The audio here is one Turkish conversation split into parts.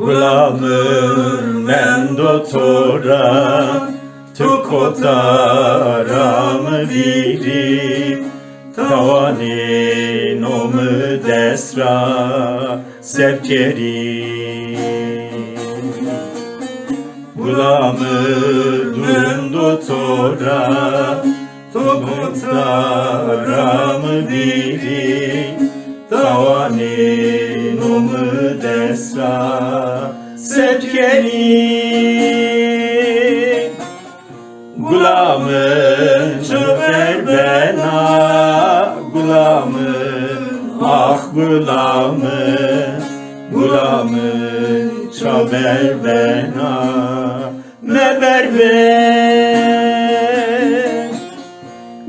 Gulamım ben doktora, tu kotaram viri, tavanin omu desra sevkeri. Gulamım doktora, tu kotaram viri, tavanin omu desra sevkeri. Gulamın çöver bena, gulamın ah gulamın, gulamın çöver bena, meber ben.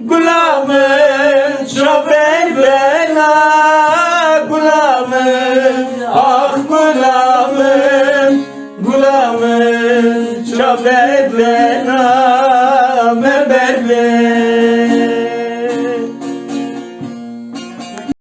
Gulamın çöver bena, gulamın ah gulamın, gulamın çöver bena.